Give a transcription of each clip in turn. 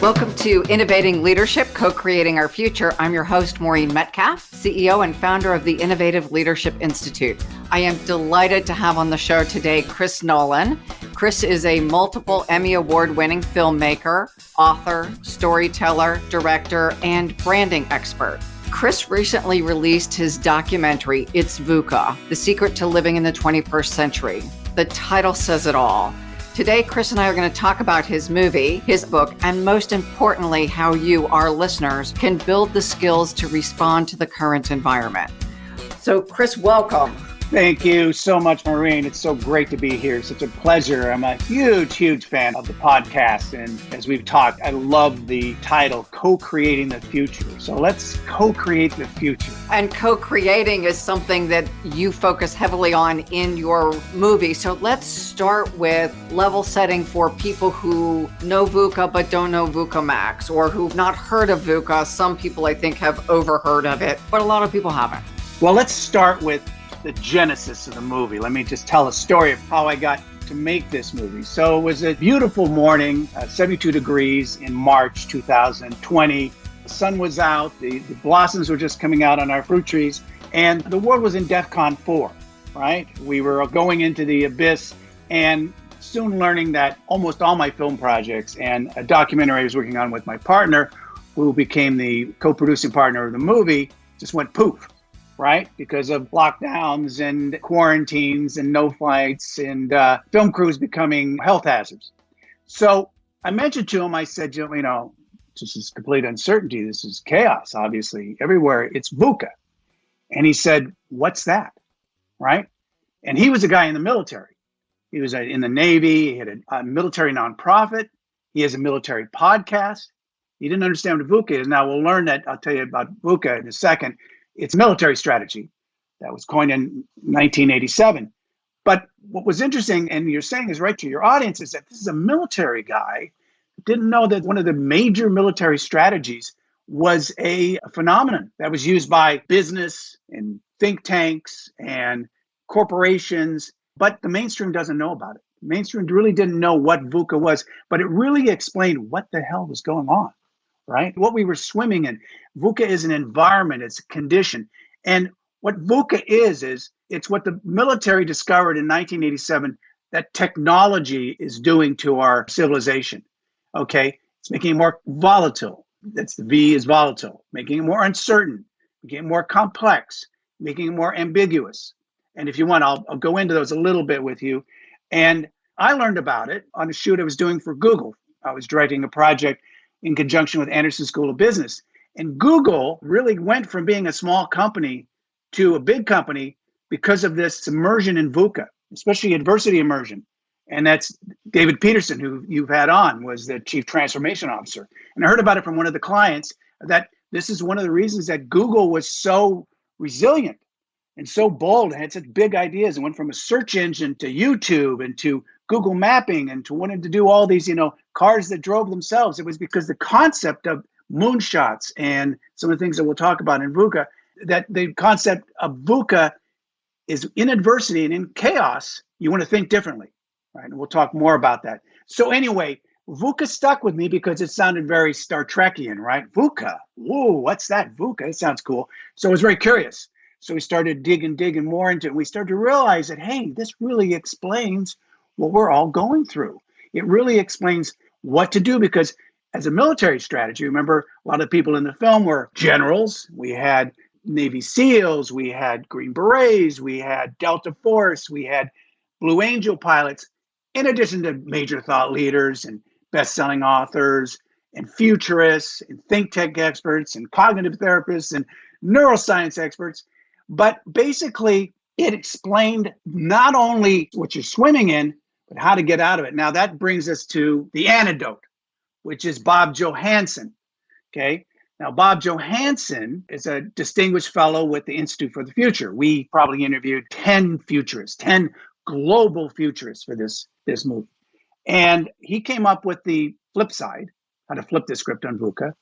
Welcome to Innovating Leadership, Co-Creating Our Future. I'm your host, Maureen Metcalf, CEO and founder of the Innovative Leadership Institute. I am delighted to have on the show today Chris Nolan. Chris is a multiple Emmy Award-winning filmmaker, author, storyteller, director, and branding expert. Chris recently released his documentary, It's Vuca, The Secret to Living in the 21st Century. The title says it all. Today, Chris and I are going to talk about his movie, his book, and most importantly, how you, our listeners, can build the skills to respond to the current environment. So, Chris, welcome. Thank you so much, Maureen. It's so great to be here. Such a pleasure. I'm a huge fan of the podcast. And as we've talked, I love the title, Co-Creating the Future. So let's co-create the future. And co-creating is something that you focus heavily on in your movie. So let's start with level setting for people who know Vuca but don't know Vuca Max, or who've not heard of Vuca. Some people, I think, have overheard of it, but a lot of people haven't. Well, let's start with the genesis of the movie. Let me just tell a story of how I got to make this movie. So it was a beautiful morning, 72 degrees in March 2020. The sun was out, the blossoms were just coming out on our fruit trees, and the world was in DEFCON 4, right? We were going into the abyss and soon learning that almost all my film projects and a documentary I was working on with my partner, who became the co-producing partner of the movie, just went poof. Right? Because of lockdowns and quarantines and no flights and film crews becoming health hazards. So I mentioned to him, I said, you know, this is complete uncertainty. This is chaos, obviously, everywhere. It's Vuca. And he said, what's that? Right? And he was a guy in the military. He was in the Navy. He had a military nonprofit. He has a military podcast. He didn't understand what Vuca is. Now we'll learn that. I'll tell you about Vuca in a second. It's a military strategy that was coined in 1987. But what was interesting, and you're saying is right to your audience, is that this is a military guy who didn't know that one of the major military strategies was a phenomenon that was used by business and think tanks and corporations, but the mainstream doesn't know about it. The mainstream really didn't know what Vuca was, but it really explained what the hell was going on. Right? What we were swimming in. Vuca is an environment, it's a condition. And what Vuca is it's what the military discovered in 1987 that technology is doing to our civilization. Okay? It's making it more volatile. That's the V is volatile. Making it more uncertain, making it more complex, making it more ambiguous. And if you want, I'll go into those a little bit with you. And I learned about it on a shoot I was doing for Google. I was directing a project in conjunction with Anderson School of Business. And Google really went from being a small company to a big company because of this immersion in Vuca, especially adversity immersion. And that's David Peterson, who you've had on, was the chief transformation officer. And I heard about it from one of the clients that this is one of the reasons that Google was so resilient and so bold and had such big ideas and went from a search engine to YouTube and to Google mapping and to wanting to do all these, cars that drove themselves. It was because the concept of moonshots and some of the things that we'll talk about in Vuca, that the concept of Vuca is in adversity and in chaos, you want to think differently, right? And we'll talk more about that. So anyway, Vuca stuck with me because it sounded very Star Trekian, right? Vuca, whoa, what's that? Vuca, it sounds cool. So I was very curious. So we started digging more into it. We started to realize that, hey, this really explains what we're all going through. It really explains what to do, because as a military strategy, remember, a lot of the people in the film were generals. We had Navy SEALs, we had Green Berets, we had Delta Force, we had Blue Angel pilots, in addition to major thought leaders and best-selling authors and futurists and think tank experts and cognitive therapists and neuroscience experts. But basically, it explained not only what you're swimming in, but how to get out of it. Now, that brings us to the antidote, which is Bob Johansen. Okay. Now, Bob Johansen is a distinguished fellow with the Institute for the Future. We probably interviewed 10 futurists, 10 global futurists for this movie. And he came up with the flip side, how to flip the script on Vuca,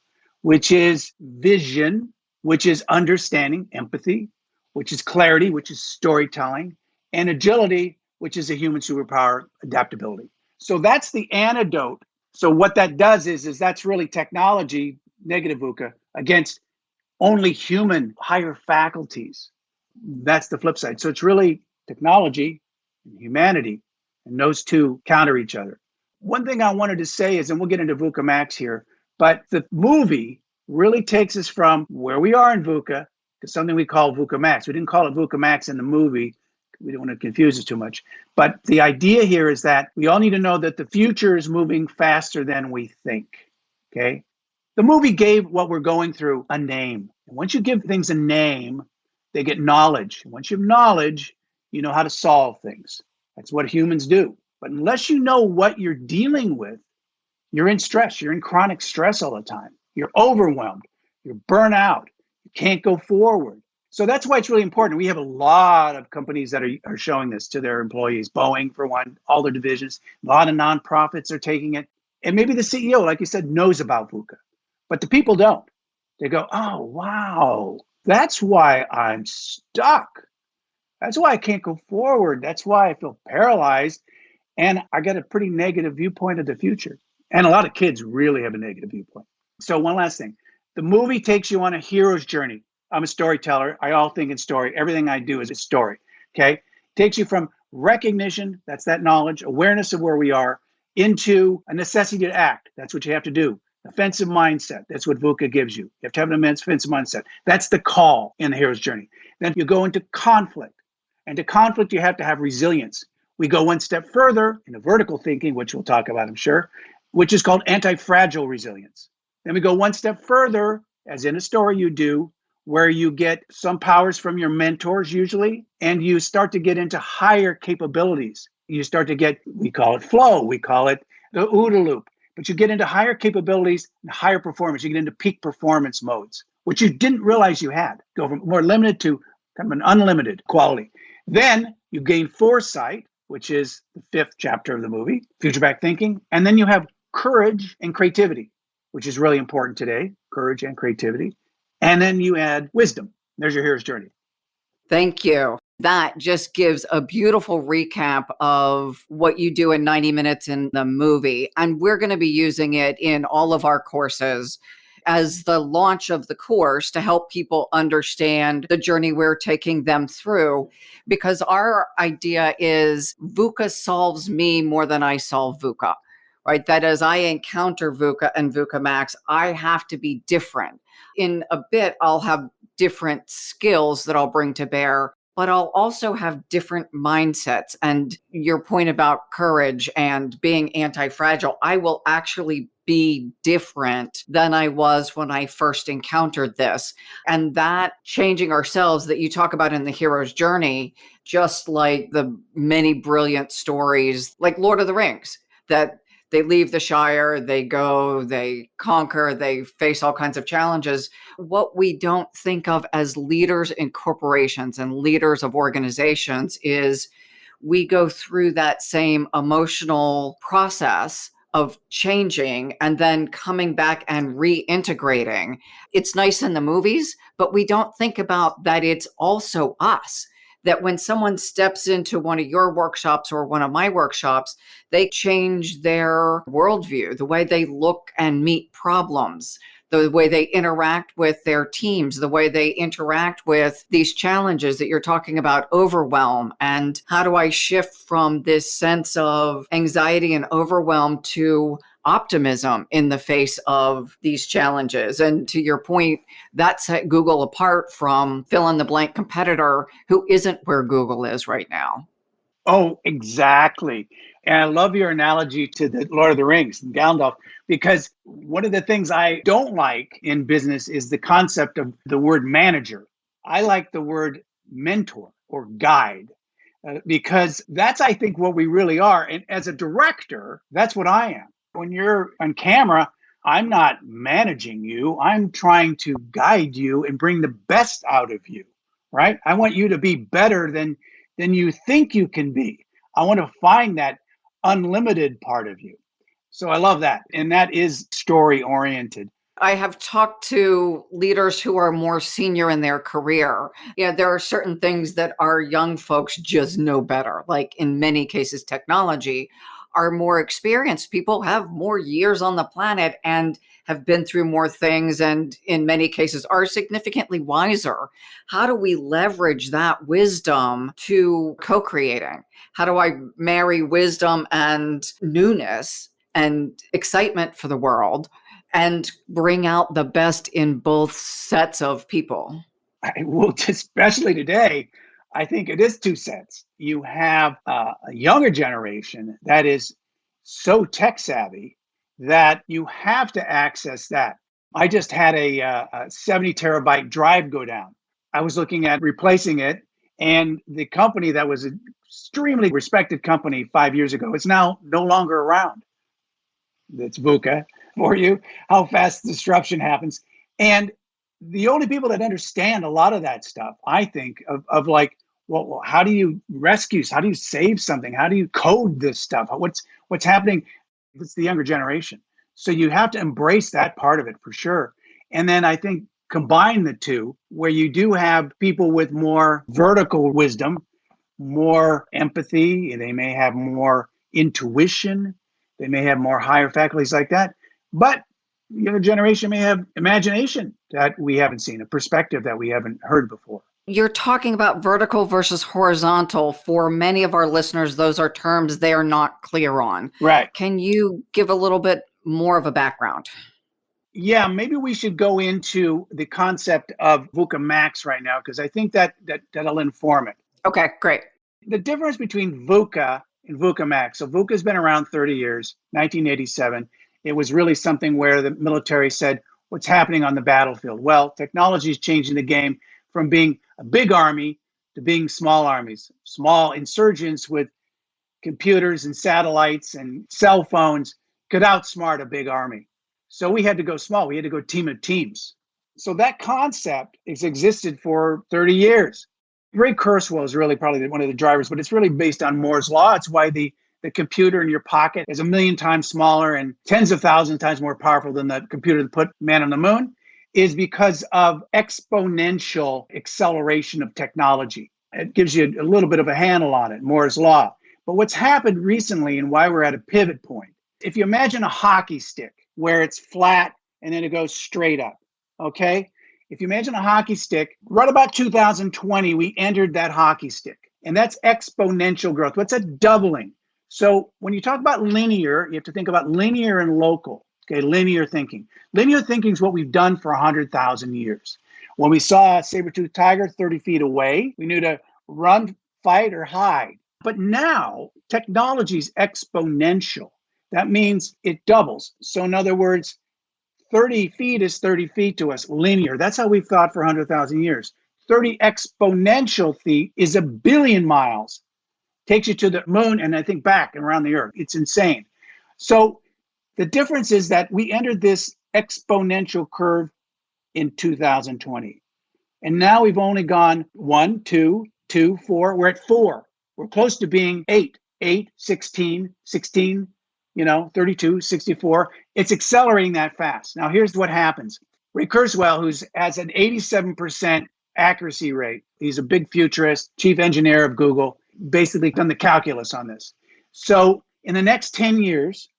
which is vision, which is understanding, empathy, which is clarity, which is storytelling, and agility, which is a human superpower, adaptability. So that's the antidote So what that does is that's really technology, negative VUCA, against only human higher faculties. That's the flip side. So it's really technology and humanity, and those two counter each other. One thing I wanted to say is, and we'll get into VUCA Max here, but the movie really takes us from where we are in VUCA to something we call VUCA Max. We didn't call it VUCA Max in the movie. We don't want to confuse it too much. But the idea here is that we all need to know that the future is moving faster than we think. Okay? The movie gave what we're going through a name. And once you give things a name, they get knowledge. And once you have knowledge, you know how to solve things. That's what humans do. But unless you know what you're dealing with, you're in stress. You're in chronic stress all the time. You're overwhelmed. You're burnt out. You can't go forward. So that's why it's really important. We have a lot of companies that are showing this to their employees. Boeing, for one, all their divisions. A lot of nonprofits are taking it. And maybe the CEO, like you said, knows about VUCA. But the people don't. They go, oh, wow, that's why I'm stuck. That's why I can't go forward. That's why I feel paralyzed. And I got a pretty negative viewpoint of the future. And a lot of kids really have a negative viewpoint. So one last thing. The movie takes you on a hero's journey. I'm a storyteller. I all think in story. Everything I do is a story. Okay? Takes you from recognition, that's that knowledge, awareness of where we are, into a necessity to act. That's what you have to do. Offensive mindset. That's what VUCA gives you. You have to have an offensive mindset. That's the call in the hero's journey. Then you go into conflict. And to conflict, you have to have resilience. We go one step further into vertical thinking, which we'll talk about, I'm sure, which is called anti-fragile resilience. Then we go one step further, as in a story you do, where you get some powers from your mentors usually, and you start to get into higher capabilities. You start to get, we call it flow, we call it the OODA loop. But you get into higher capabilities and higher performance. You get into peak performance modes, which you didn't realize you had. Go from more limited to kind of an unlimited quality. Then you gain foresight, which is the 5th chapter of the movie, future back thinking. And then you have courage and creativity, which is really important today, courage and creativity. And then you add wisdom. There's your hero's journey. Thank you. That just gives a beautiful recap of what you do in 90 minutes in the movie. And we're going to be using it in all of our courses as the launch of the course to help people understand the journey we're taking them through. Because our idea is VUCA solves me more than I solve VUCA, right? That as I encounter VUCA and VUCA Max, I have to be different. In a bit, I'll have different skills that I'll bring to bear, but I'll also have different mindsets. And your point about courage and being anti-fragile, I will actually be different than I was when I first encountered this. And that changing ourselves that you talk about in the hero's journey, just like the many brilliant stories like Lord of the Rings, that they leave the Shire, they go, they conquer, they face all kinds of challenges. What we don't think of as leaders in corporations and leaders of organizations is we go through that same emotional process of changing and then coming back and reintegrating. It's nice in the movies, but we don't think about that it's also us. That when someone steps into one of your workshops or one of my workshops, they change their worldview, the way they look and meet problems, the way they interact with their teams, the way they interact with these challenges that you're talking about, overwhelm. And how do I shift from this sense of anxiety and overwhelm to optimism in the face of these challenges? And to your point, that set Google apart from fill in the blank competitor who isn't where Google is right now. Oh, exactly. And I love your analogy to the Lord of the Rings and Gandalf, because one of the things I don't like in business is the concept of the word manager. I like the word mentor or guide, because that's, I think, what we really are. And as a director, that's what I am. When you're on camera, I'm not managing you. I'm trying to guide you and bring the best out of you, right? I want you to be better than you think you can be. I want to find that unlimited part of you. So I love that. And that is story oriented. I have talked to leaders who are more senior in their career. Yeah, there are certain things that our young folks just know better, like in many cases, technology. are more experienced. People have more years on the planet and have been through more things, and in many cases are significantly wiser. How do we leverage that wisdom to co-creating? How do I marry wisdom and newness and excitement for the world and bring out the best in both sets of people? Well, especially today, I think it is two sets. You have a younger generation that is so tech savvy that you have to access that. I just had a 70 terabyte drive go down. I was looking at replacing it, and the company that was an extremely respected company 5 years ago is now no longer around. That's Vuca for you, how fast disruption happens. And the only people that understand a lot of that stuff, I think, of like, well, how do you rescue? How do you save something? How do you code this stuff? What's happening? It's the younger generation. So you have to embrace that part of it for sure. And then I think combine the two, where you do have people with more vertical wisdom, more empathy, they may have more intuition, they may have more higher faculties like that. But the younger generation may have imagination that we haven't seen, a perspective that we haven't heard before. You're talking about vertical versus horizontal. For many of our listeners, those are terms they are not clear on. Right. Can you give a little bit more of a background? Yeah, maybe we should go into the concept of VUCA Max right now, because I think that'll inform it. Okay, great. The difference between VUCA and VUCA Max. So VUCA has been around 30 years, 1987. It was really something where the military said, what's happening on the battlefield? Well, technology is changing the game from being a big army to being small armies, small insurgents with computers and satellites and cell phones could outsmart a big army. So we had to go small. We had to go team of teams. So that concept has existed for 30 years. Ray Kurzweil is really probably one of the drivers, but it's really based on Moore's law. It's why the computer in your pocket is 1,000,000 times smaller and tens of thousands of times more powerful than the computer that put man on the moon, is because of exponential acceleration of technology. It gives you a little bit of a handle on it, Moore's law. But what's happened recently and why we're at a pivot point, if you imagine a hockey stick where it's flat and then it goes straight up, okay? If you imagine a hockey stick, right about 2020, we entered that hockey stick. And that's exponential growth. What's a doubling? So when you talk about linear, you have to think about linear and local. Okay, linear thinking. Linear thinking is what we've done for 100,000 years. When we saw a saber-toothed tiger 30 feet away, we knew to run, fight, or hide. But now technology is exponential. That means it doubles. So in other words, 30 feet is 30 feet to us, linear. That's how we've thought for 100,000 years. 30 exponential feet is 1,000,000,000 miles. Takes you to the moon and I think back and around the earth. It's insane. So the difference is that we entered this exponential curve in 2020. And now we've only gone 1, 2, 2, 4. We're at 4. We're close to being 8, 8, 16, 16, 32, 64. It's accelerating that fast. Now, here's what happens. Ray Kurzweil, who has an 87% accuracy rate, he's a big futurist, chief engineer of Google, basically done the calculus on this. So in the next 10 years,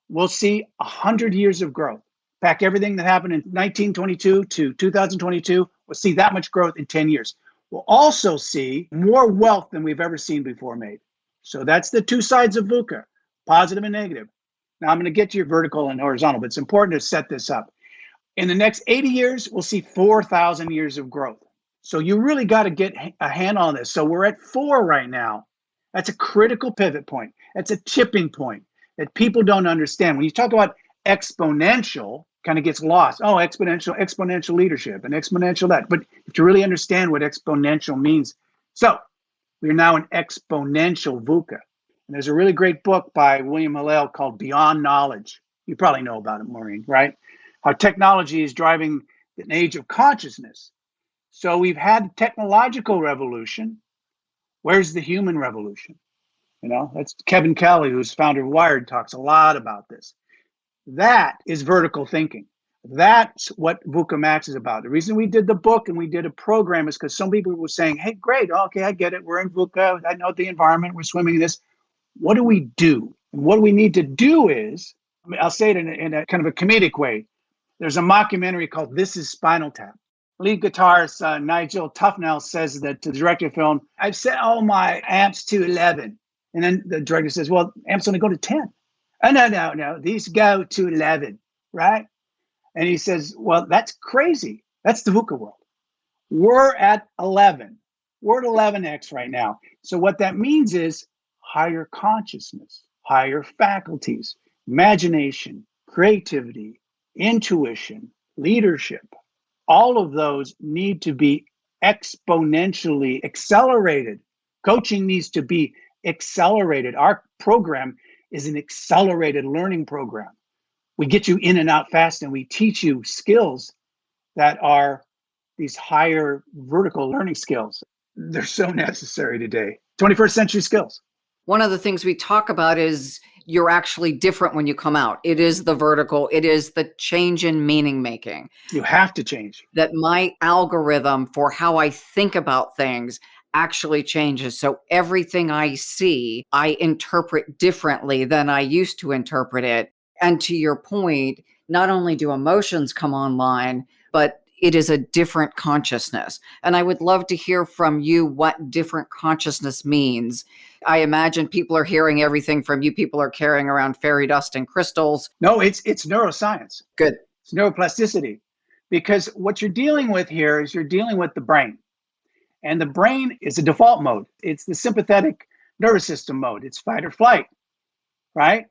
we'll see 100 years of growth. Pack everything that happened in 1922 to 2022, we'll see that much growth in 10 years. We'll also see more wealth than we've ever seen before made. So that's the two sides of VUCA, positive and negative. Now I'm going to get to your vertical and horizontal, but it's important to set this up. In the next 80 years, we'll see 4,000 years of growth. So you really got to get a handle on this. So we're at 4 right now. That's a critical pivot point. That's a tipping point that people don't understand. When you talk about exponential, kind of gets lost. Oh, exponential leadership and exponential that. But to really understand what exponential means. So we're now in exponential VUCA. And there's a really great book by William Hillel called Beyond Knowledge. You probably know about it, Maureen, right? How technology is driving an age of consciousness. So we've had technological revolution. Where's the human revolution? That's Kevin Kelly, who's founder of Wired, talks a lot about this. That is vertical thinking. That's what VUCA Max is about. The reason we did the book and we did a program is because some people were saying, hey, great, okay, I get it. We're in VUCA. I know the environment. We're swimming in this. What do we do? And what we need to do is, I'll say it in a kind of a comedic way. There's a mockumentary called This Is Spinal Tap. Lead guitarist Nigel Tufnell says that to the director of the film, I've set all my amps to 11. And then the director says, well, amps only go to 10. Oh, no. These go to 11, right? And he says, well, that's crazy. That's the Vuca world. We're at 11. We're at 11x right now. So what that means is higher consciousness, higher faculties, imagination, creativity, intuition, leadership. All of those need to be exponentially accelerated. Coaching needs to be accelerated. Our program is an accelerated learning program. We get you in and out fast, and we teach you skills that are these higher vertical learning skills. They're so necessary today. 21st century skills. One of the things we talk about is you're actually different when you come out. It is the vertical. It is the change in meaning making. You have to change. That my algorithm for how I think about things actually changes. So everything I see, I interpret differently than I used to interpret it. And to your point, not only do emotions come online, but it is a different consciousness. And I would love to hear from you what different consciousness means. I imagine people are hearing everything from you. People are carrying around fairy dust and crystals. No, it's neuroscience. Good. It's neuroplasticity. Because what you're dealing with here is you're dealing with the brain. And the brain is a default mode. It's the sympathetic nervous system mode. It's fight or flight, right?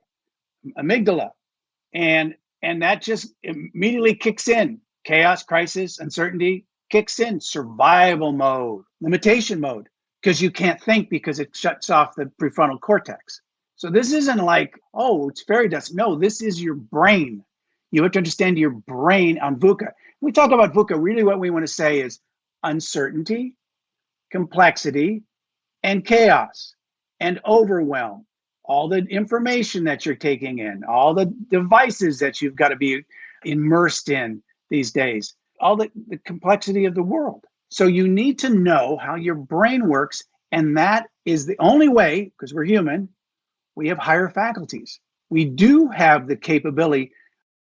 Amygdala. And that just immediately kicks in. Chaos, crisis, uncertainty kicks in. Survival mode, limitation mode, because you can't think because it shuts off the prefrontal cortex. So this isn't like, oh, it's fairy dust. No, this is your brain. You have to understand your brain on Vuca. When we talk about Vuca, really what we want to say is uncertainty, complexity, and chaos, and overwhelm. All the information that you're taking in, all the devices that you've got to be immersed in these days, all the complexity of the world. So you need to know how your brain works, and that is the only way, because we're human, we have higher faculties. We do have the capability.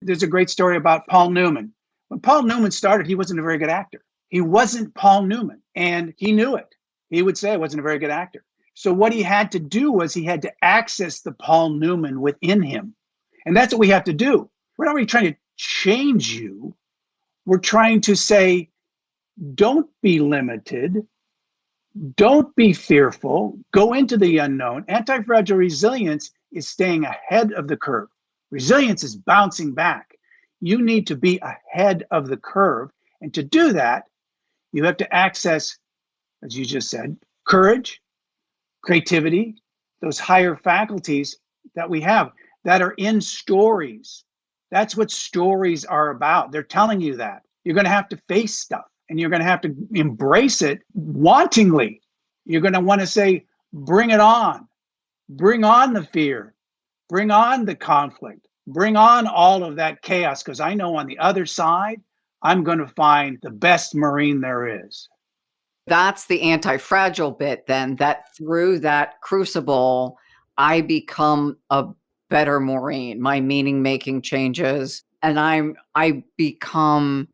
There's a great story about Paul Newman. When Paul Newman started, he wasn't a very good actor. He wasn't Paul Newman, and he knew it. He would say I wasn't a very good actor. So what he had to do was he had to access the Paul Newman within him. And that's what we have to do. We're not really trying to change you. We're trying to say, don't be limited. Don't be fearful. Go into the unknown. Anti-fragile resilience is staying ahead of the curve. Resilience is bouncing back. You need to be ahead of the curve. And to do that, you have to access, as you just said, courage, creativity, those higher faculties that we have that are in stories. That's what stories are about. They're telling you that. You're going to have to face stuff, and you're going to have to embrace it wantingly. You're going to want to say, bring it on. Bring on the fear. Bring on the conflict. Bring on all of that chaos, because I know on the other side, I'm going to find the best Marine there is. That's the anti-fragile bit then, that through that crucible, I become a better Maureen. My meaning making changes, and I become,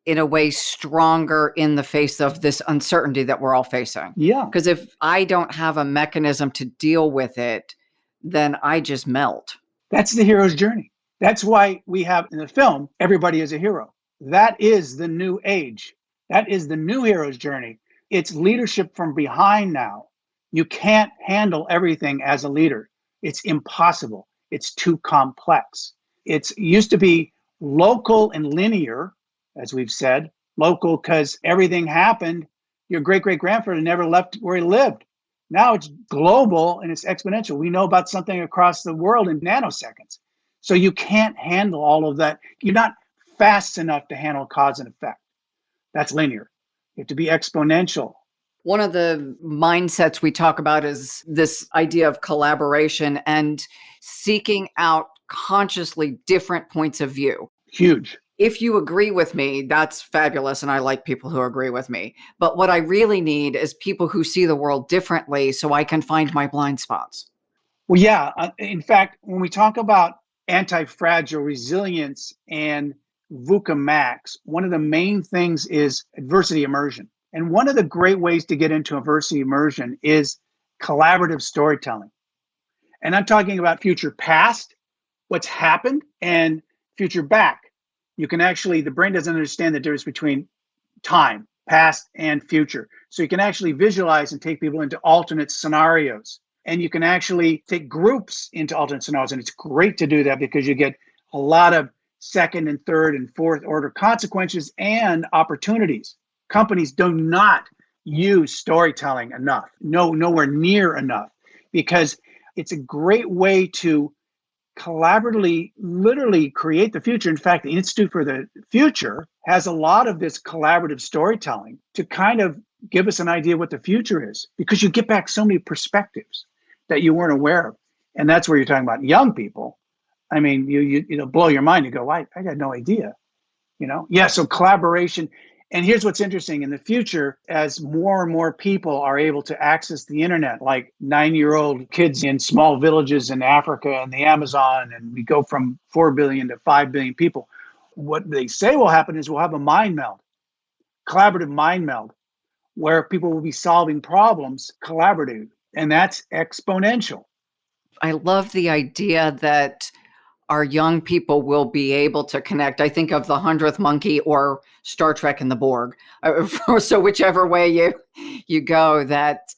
in a way, stronger in the face of this uncertainty that we're all facing. Yeah. Because if I don't have a mechanism to deal with it, then I just melt. That's the hero's journey. That's why we have in the film, everybody is a hero. That is the new age. That is the new hero's journey. It's leadership from behind now. You can't handle everything as a leader. It's impossible. It's too complex. It used to be local and linear, as we've said. Local because everything happened. Your great-great-grandfather never left where he lived. Now it's global and it's exponential. We know about something across the world in nanoseconds. So you can't handle all of that. You're not fast enough to handle cause and effect. That's linear. You have to be exponential. One of the mindsets we talk about is this idea of collaboration and seeking out consciously different points of view. Huge. If you agree with me, that's fabulous. And I like people who agree with me. But what I really need is people who see the world differently so I can find my blind spots. Well, yeah. In fact, when we talk about anti-fragile resilience and Vuca Max, one of the main things is adversity immersion. And one of the great ways to get into adversity immersion is collaborative storytelling. And I'm talking about future past, what's happened, and future back. You can actually, the brain doesn't understand the difference between time, past, and future. So you can actually visualize and take people into alternate scenarios. And you can actually take groups into alternate scenarios. And it's great to do that because you get a lot of second and third and fourth order consequences and opportunities. Companies do not use storytelling enough, nowhere near enough, because it's a great way to collaboratively literally create the future. In fact, the Institute for the Future has a lot of this collaborative storytelling to kind of give us an idea what the future is, because you get back so many perspectives that you weren't aware of. And that's where you're talking about young people. I mean, it'll blow your mind. You go, I got no idea. Yeah, so collaboration. And here's what's interesting. In the future, as more and more people are able to access the internet, like 9-year-old kids in small villages in Africa and the Amazon, and we go from 4 billion to 5 billion people, what they say will happen is we'll have a mind meld, collaborative mind meld, where people will be solving problems collaboratively. And that's exponential. I love the idea that our young people will be able to connect. I think of the 100th Monkey or Star Trek and the Borg. So whichever way you go, that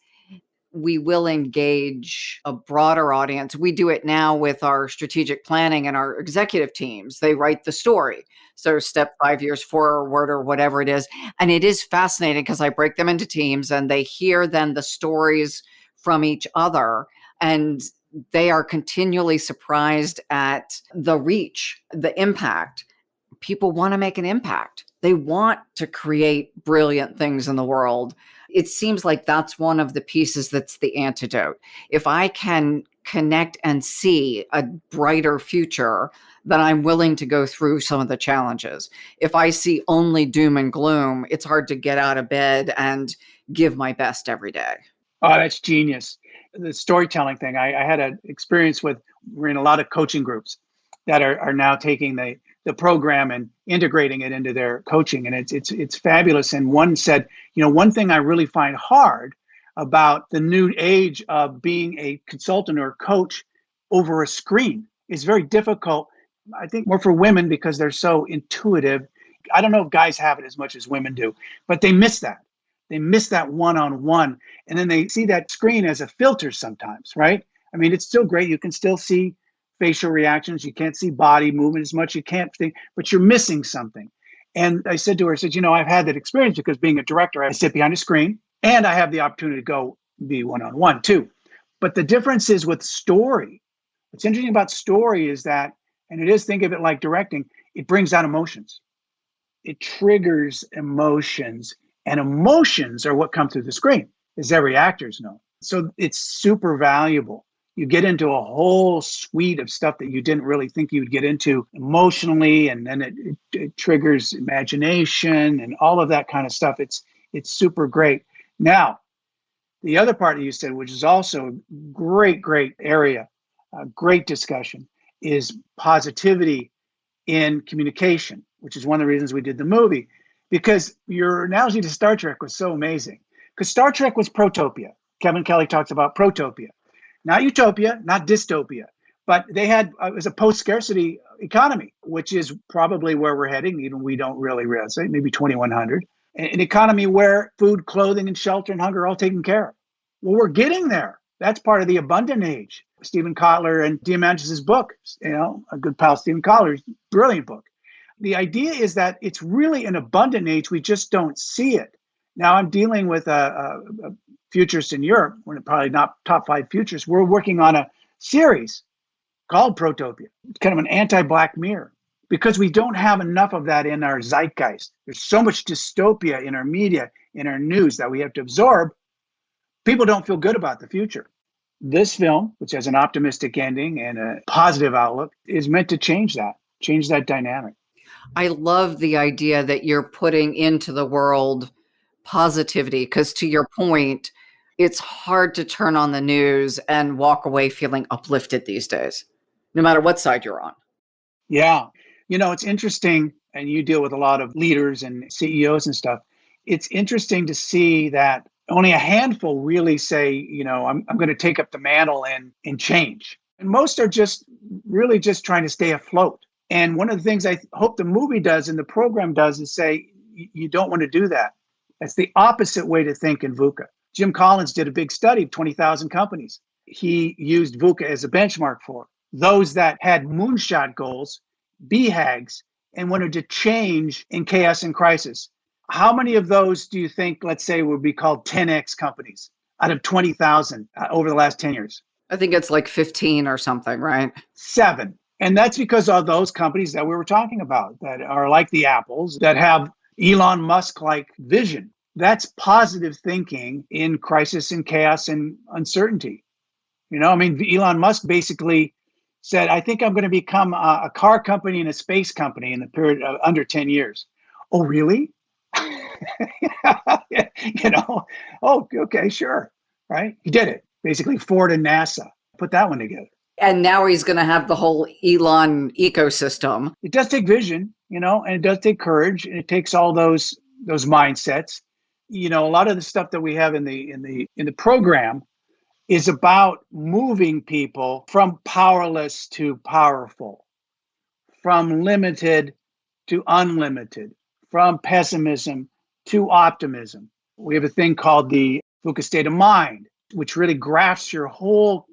we will engage a broader audience. We do it now with our strategic planning and our executive teams. They write the story. So step 5 years forward or whatever it is. And it is fascinating because I break them into teams and they hear then the stories from each other. And they are continually surprised at the reach, the impact. People want to make an impact. They want to create brilliant things in the world. It seems like that's one of the pieces that's the antidote. If I can connect and see a brighter future, then I'm willing to go through some of the challenges. If I see only doom and gloom, it's hard to get out of bed and give my best every day. Oh, that's genius. The storytelling thing, I had an experience with, we're in a lot of coaching groups that are now taking the program and integrating it into their coaching. And it's fabulous. And one said, one thing I really find hard about the new age of being a consultant or coach over a screen is very difficult. I think more for women because they're so intuitive. I don't know if guys have it as much as women do, but they miss that. They miss that one-on-one. And then they see that screen as a filter sometimes, right? I mean, it's still great. You can still see facial reactions. You can't see body movement as much. You can't think, but you're missing something. And I said to her, I've had that experience because being a director, I sit behind a screen and I have the opportunity to go be one-on-one too. But the difference is with story. What's interesting about story is that, and it is, think of it like directing, it brings out emotions. It triggers emotions. And emotions are what come through the screen, as every actors know. So it's super valuable. You get into a whole suite of stuff that you didn't really think you would get into emotionally, and then it triggers imagination and all of that kind of stuff. It's super great. Now, the other part that you said, which is also a great area, a great discussion, is positivity in communication, which is one of the reasons we did the movie. Because your analogy to Star Trek was so amazing. Because Star Trek was protopia. Kevin Kelly talks about protopia. Not utopia, not dystopia. But they had, it was a post-scarcity economy, which is probably where we're heading, even we don't really realize it, maybe 2100. An economy where food, clothing, and shelter and hunger are all taken care of. Well, we're getting there. That's part of the abundant age. Stephen Kotler and Diamandis' book, a good pal, Stephen Kotler's brilliant book. The idea is that it's really an abundant age. We just don't see it. Now I'm dealing with a futurist in Europe. We're probably not top 5 futurists. We're working on a series called Protopia. It's kind of an anti-Black Mirror because we don't have enough of that in our zeitgeist. There's so much dystopia in our media, in our news that we have to absorb. People don't feel good about the future. This film, which has an optimistic ending and a positive outlook, is meant to change that dynamic. I love the idea that you're putting into the world positivity, because to your point, It's hard to turn on the news and walk away feeling uplifted these days, no matter what side you're on. Yeah. It's interesting, and you deal with a lot of leaders and CEOs and stuff. It's interesting to see that only a handful really say, I'm going to take up the mantle and change. And most are just really just trying to stay afloat. And one of the things I hope the movie does and the program does is say, you don't want to do that. That's the opposite way to think in Vuca. Jim Collins did a big study of 20,000 companies. He used Vuca as a benchmark for those that had moonshot goals, BHAGs, and wanted to change in chaos and crisis. How many of those do you think, let's say, would be called 10X companies out of 20,000 over the last 10 years? I think it's like 15 or something, right? 7. And that's because of those companies that we were talking about that are like the Apples, that have Elon Musk-like vision. That's positive thinking in crisis and chaos and uncertainty. Elon Musk basically said, I think I'm going to become a car company and a space company in the period of under 10 years. Oh, really? Oh, okay, sure. Right. He did it. Basically, Ford and NASA put that one together. And now he's going to have the whole Elon ecosystem. It does take vision, and it does take courage, and it takes all those mindsets. A lot of the stuff that we have in the program is about moving people from powerless to powerful, from limited to unlimited, from pessimism to optimism. We have a thing called the Vuca state of mind, which really graphs your whole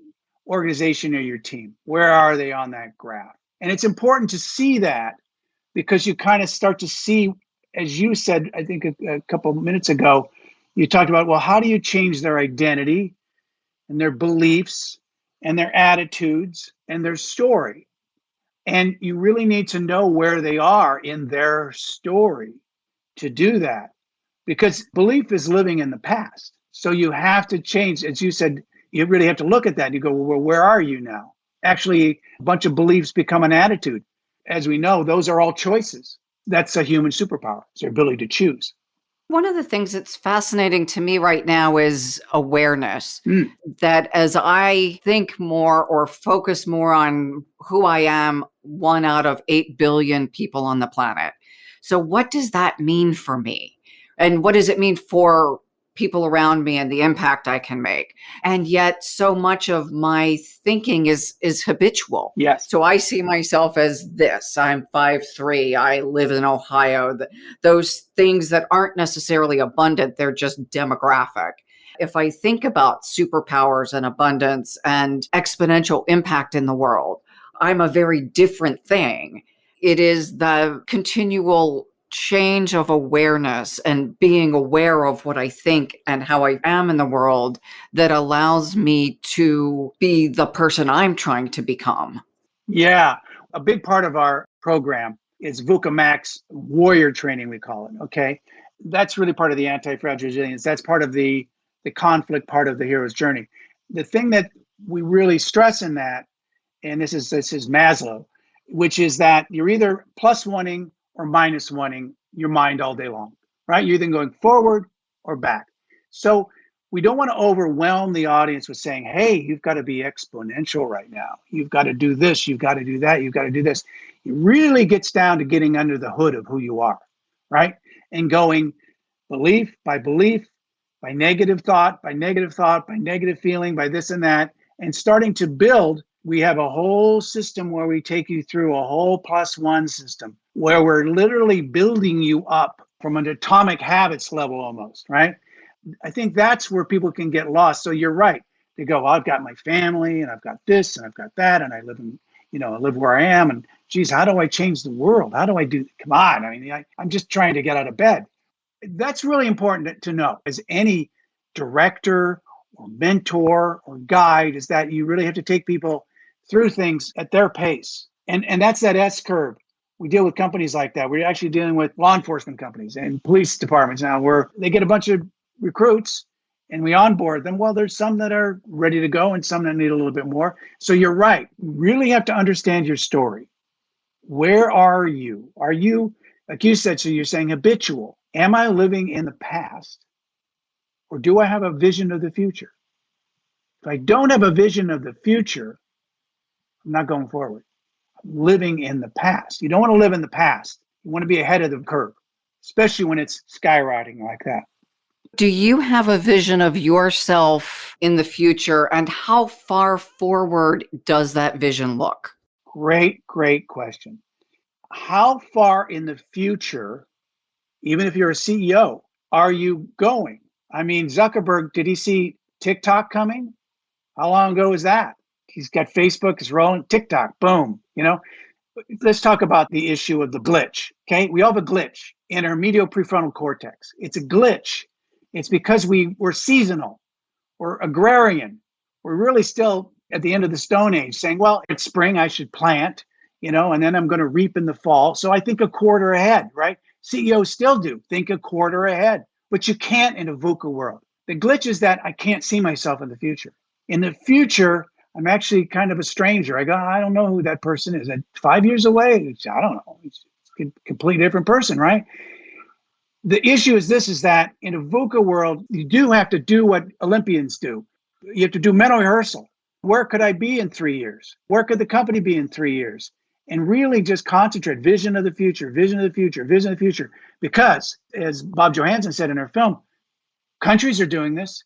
organization or your team. Where are they on that graph? And it's important to see that because you kind of start to see, as you said, I think a couple of minutes ago, you talked about, well, how do you change their identity and their beliefs and their attitudes and their story? And you really need to know where they are in their story to do that, because belief is living in the past. So you have to change. As you said, you really have to look at that. You go, well, where are you now? Actually, a bunch of beliefs become an attitude. As we know, those are all choices. That's a human superpower. It's their ability to choose. One of the things that's fascinating to me right now is awareness. That as I think more or focus more on who I am, 1 out of 8 billion people on the planet. So what does that mean for me? And what does it mean for people around me and the impact I can make? And yet so much of my thinking is habitual. Yes. So I see myself as this. I'm 5'3". I live in Ohio. Those things that aren't necessarily abundant, they're just demographic. If I think about superpowers and abundance and exponential impact in the world, I'm a very different thing. It is the continual change of awareness and being aware of what I think and how I am in the world that allows me to be the person I'm trying to become. Yeah. A big part of our program is Vuca Max warrior training, we call it. Okay. That's really part of the anti-fragile resilience. That's part of the conflict part of the hero's journey. The thing that we really stress in that, and this is Maslow, which is that you're either plus oneing or minus oneing your mind all day long, right? You're either going forward or back. So we don't want to overwhelm the audience with saying, hey, you've got to be exponential right now. You've got to do this. You've got to do that. You've got to do this. It really gets down to getting under the hood of who you are, right? And going belief, by negative thought, by negative feeling, by this and that, and starting to build. We have a whole system where we take you through a whole +1 system where we're literally building you up from an atomic habits level almost, right? I think that's where people can get lost. So you're right. They go, well, I've got my family and I've got this and I've got that and I live in, I live where I am. And geez, how do I change the world? How do I do? Come on. I'm just trying to get out of bed. That's really important to know as any director or mentor or guide, is that you really have to take people through things at their pace. And that's that S curve. We deal with companies like that. We're actually dealing with law enforcement companies and police departments now where they get a bunch of recruits and we onboard them. Well, there's some that are ready to go and some that need a little bit more. So you're right. You really have to understand your story. Where are you? Are you, like you said, so you're saying habitual. Am I living in the past? or do I have a vision of the future? If I don't have a vision of the future, I'm not going forward. I'm living in the past. You don't want to live in the past. You want to be ahead of the curve, especially when it's skyrocketing like that. Do you have a vision of yourself in the future, and how far forward does that vision look? Great question. How far in the future, even if you're a CEO, are you going? I mean, Zuckerberg, did he see TikTok coming? How long ago was that? He's got Facebook, is rolling, TikTok, boom. Let's talk about the issue of the glitch. Okay, we all have a glitch in our medial prefrontal cortex. It's a glitch. It's because we're seasonal, we're agrarian. We're really still at the end of the Stone Age saying, well, it's spring, I should plant, and then I'm going to reap in the fall. So I think a quarter ahead, right? CEOs still do think a quarter ahead, but you can't in a Vuca world. The glitch is that I can't see myself in the future. In the future, I'm actually kind of a stranger. I don't know who that person is. 5 years away, I don't know. It's a completely different person, right? The issue is this, is that in a Vuca world, you do have to do what Olympians do. You have to do mental rehearsal. Where could I be in 3 years? Where could the company be in 3 years? And really just concentrate, vision of the future, vision of the future, vision of the future. Because, as Bob Johansen said in her film, countries are doing this.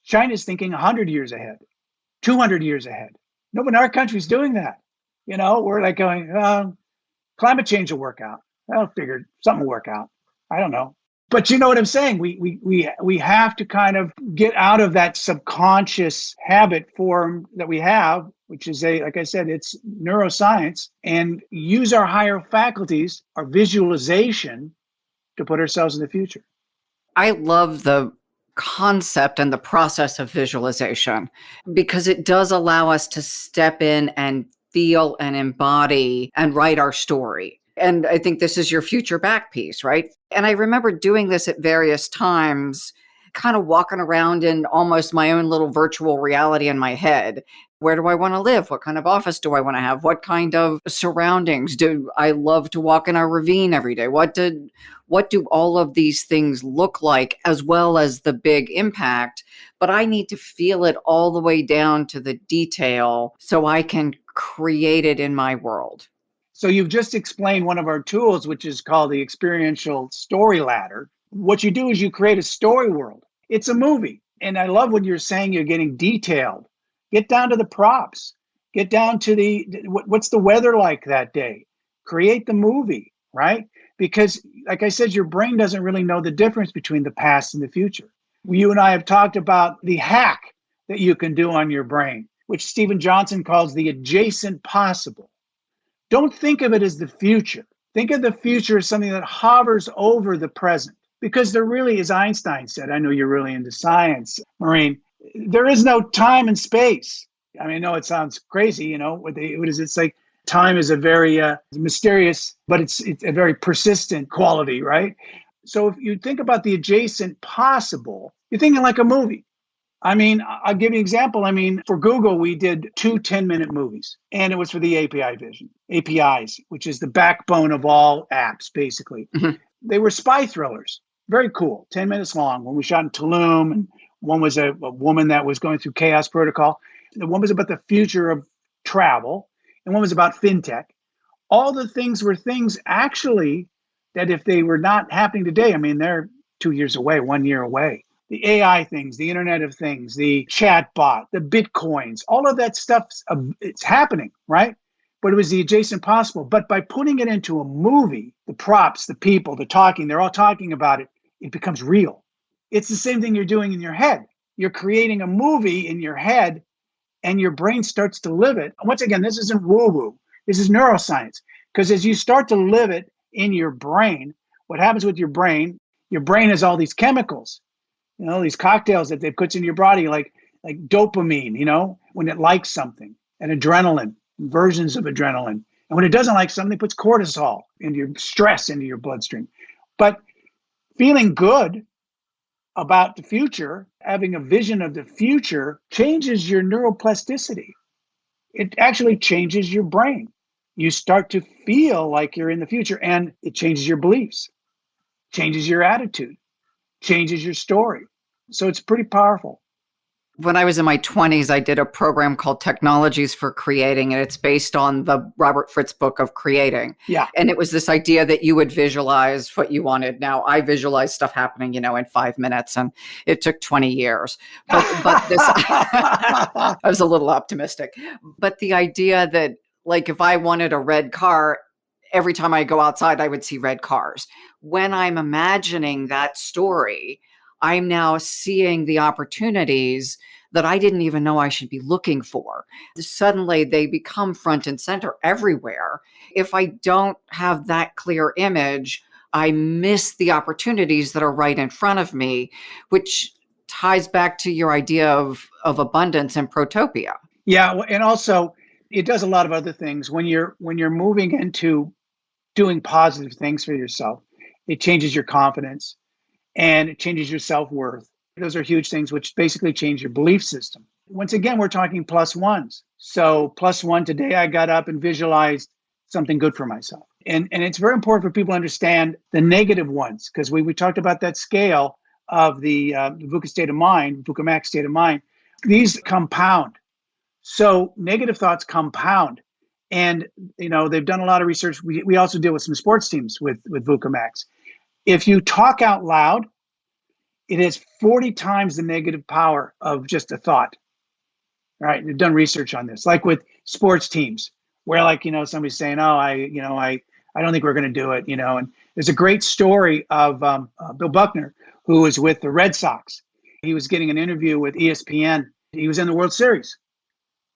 China's thinking 100 years ahead, 200 years ahead. No, but our country's doing that. We're like going, climate change will work out. I'll figure something will work out. I don't know. But you know what I'm saying? We have to kind of get out of that subconscious habit form that we have, which is like I said, it's neuroscience, and use our higher faculties, our visualization, to put ourselves in the future. I love the concept and the process of visualization because it does allow us to step in and feel and embody and write our story. And I think this is your future back piece, right? And I remember doing this at various times, kind of walking around in almost my own little virtual reality in my head. Where do I want to live? What kind of office do I want to have? What kind of surroundings? Do I love to walk in a ravine every day? What do all of these things look like, as well as the big impact? But I need to feel it all the way down to the detail so I can create it in my world. So you've just explained one of our tools, which is called the Experiential Story Ladder. What you do is you create a story world. It's a movie. And I love when you're saying you're getting detailed. Get down to the props. Get down to what's the weather like that day. Create the movie, right? Because, like I said, your brain doesn't really know the difference between the past and the future. You and I have talked about the hack that you can do on your brain, which Stephen Johnson calls the adjacent possible. Don't think of it as the future. Think of the future as something that hovers over the present. Because there really, as Einstein said, I know you're really into science, Maureen, there is no time and space. I mean, I know it sounds crazy, what is it? It's like time is a very mysterious, but it's a very persistent quality, right? So if you think about the adjacent possible, you're thinking like a movie. I mean, I'll give you an example. I mean, for Google, we did 2 10-minute movies, and it was for the APIs, which is the backbone of all apps, basically. Mm-hmm. They were spy thrillers. Very cool, 10 minutes long. When we shot in Tulum, and one was a woman that was going through Chaos Protocol. The one was about the future of travel, and one was about fintech. All the things were things actually that if they were not happening today, I mean, they're 2 years away, 1 year away. The AI things, the Internet of Things, the chatbot, the Bitcoins, all of that stuff, it's happening, right? But it was the adjacent possible. But by putting it into a movie, the props, the people, the talking, they're all talking about it, it becomes real. It's the same thing you're doing in your head. You're creating a movie in your head and your brain starts to live it. Once again, this isn't woo-woo. This is neuroscience. Because as you start to live it in your brain, what happens with your brain has all these chemicals. These cocktails that they put in your body, like dopamine, when it likes something, and adrenaline, versions of adrenaline. And when it doesn't like something, it puts cortisol into your stress into your bloodstream. But feeling good about the future, having a vision of the future, changes your neuroplasticity. It actually changes your brain. You start to feel like you're in the future, and it changes your beliefs, changes your attitude, changes your story. So it's pretty powerful. When I was in my 20s, I did a program called Technologies for Creating, and it's based on the Robert Fritz book of creating. Yeah. And it was this idea that you would visualize what you wanted. Now, I visualize stuff happening, in 5 minutes, and it took 20 years. But this, I was a little optimistic. But the idea that, like, if I wanted a red car, every time I go outside, I would see red cars. When I'm imagining that story, I'm now seeing the opportunities that I didn't even know I should be looking for. Suddenly they become front and center everywhere. If I don't have that clear image, I miss the opportunities that are right in front of me, which ties back to your idea of abundance and protopia. Yeah, and also it does a lot of other things. When you're moving into doing positive things for yourself, it changes your confidence and it changes your self-worth. Those are huge things which basically change your belief system. Once again, we're talking plus ones. So plus one, today I got up and visualized something good for myself. And it's very important for people to understand the negative ones, because we talked about that scale of the Vuca state of mind, Vuca max state of mind. These compound. So negative thoughts compound. And they've done a lot of research. We also deal with some sports teams with Vuca max. If you talk out loud, it has 40 times the negative power of just a thought. Right? They've done research on this, like with sports teams, where somebody's saying, "Oh, I don't think we're going to do it," And there's a great story of Bill Buckner, who was with the Red Sox. He was getting an interview with ESPN. He was in the World Series,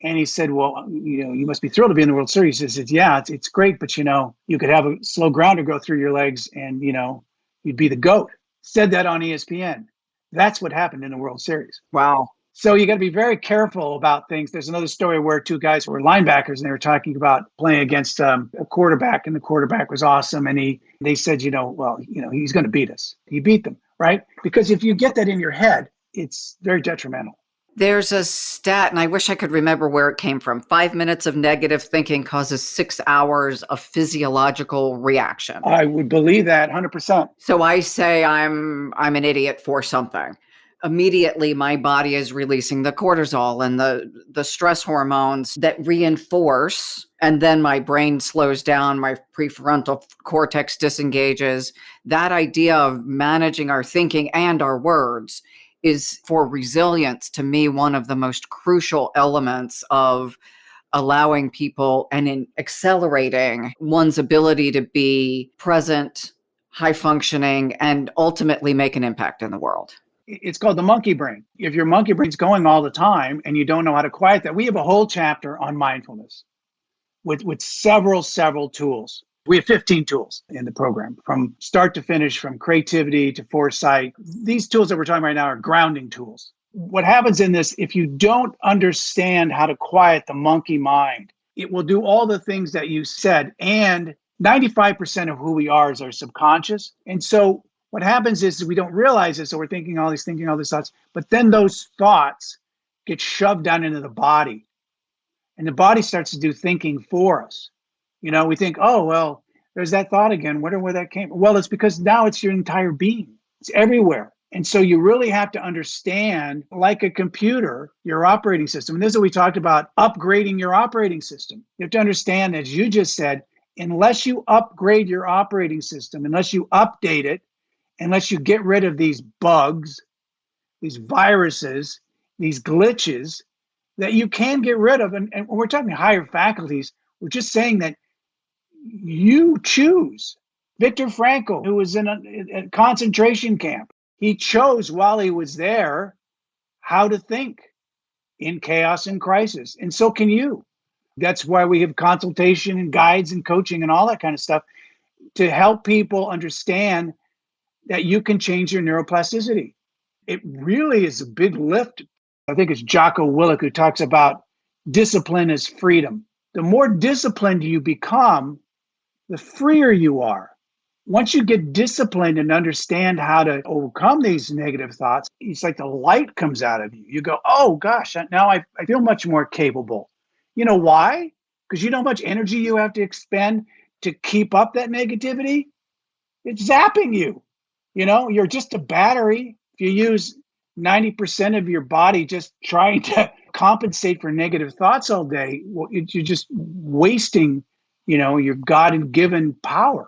and he said, "Well, you must be thrilled to be in the World Series." He said, "Yeah, it's great, but you could have a slow grounder go through your legs, and you'd be the GOAT." Said that on ESPN. That's what happened in the World Series. Wow. So you got to be very careful about things. There's another story where two guys were linebackers and they were talking about playing against a quarterback, and the quarterback was awesome. And they said, he's going to beat us. He beat them, right? Because if you get that in your head, it's very detrimental. There's a stat, and I wish I could remember where it came from. 5 minutes of negative thinking causes 6 hours of physiological reaction. I would believe that 100%. So I say I'm an idiot for something. Immediately, my body is releasing the cortisol and the stress hormones that reinforce, and then my brain slows down, my prefrontal cortex disengages. That idea of managing our thinking and our words is, for resilience, to me, one of the most crucial elements of allowing people and in accelerating one's ability to be present, high functioning, and ultimately make an impact in the world. It's called the monkey brain. If your monkey brain's going all the time and you don't know how to quiet that, we have a whole chapter on mindfulness with several tools. We have 15 tools in the program, from start to finish, from creativity to foresight. These tools that we're talking right now are grounding tools. What happens in this, if you don't understand how to quiet the monkey mind, it will do all the things that you said. And 95% of who we are is our subconscious. And so what happens is we don't realize it. So we're thinking all these thoughts, but then those thoughts get shoved down into the body, and the body starts to do thinking for us. We think, oh, well, there's that thought again. Wonder where that came. Well, it's because now it's your entire being. It's everywhere. And so you really have to understand, like a computer, your operating system. And this is what we talked about, upgrading your operating system. You have to understand, as you just said, unless you upgrade your operating system, unless you update it, unless you get rid of these bugs, these viruses, these glitches that you can get rid of. And when we're talking higher faculties, we're just saying that you choose. Viktor Frankl, who was in a concentration camp, he chose while he was there how to think in chaos and crisis. And so can you. That's why we have consultation and guides and coaching and all that kind of stuff, to help people understand that you can change your neuroplasticity. It really is a big lift. I think it's Jocko Willink who talks about discipline as freedom. The more disciplined you become, the freer you are. Once you get disciplined and understand how to overcome these negative thoughts, it's like the light comes out of you. You go, oh gosh, now I feel much more capable. You know why? Because you know how much energy you have to expend to keep up that negativity? It's zapping you. You're just a battery. If you use 90% of your body just trying to compensate for negative thoughts all day, well, you're just wasting, your God-given power.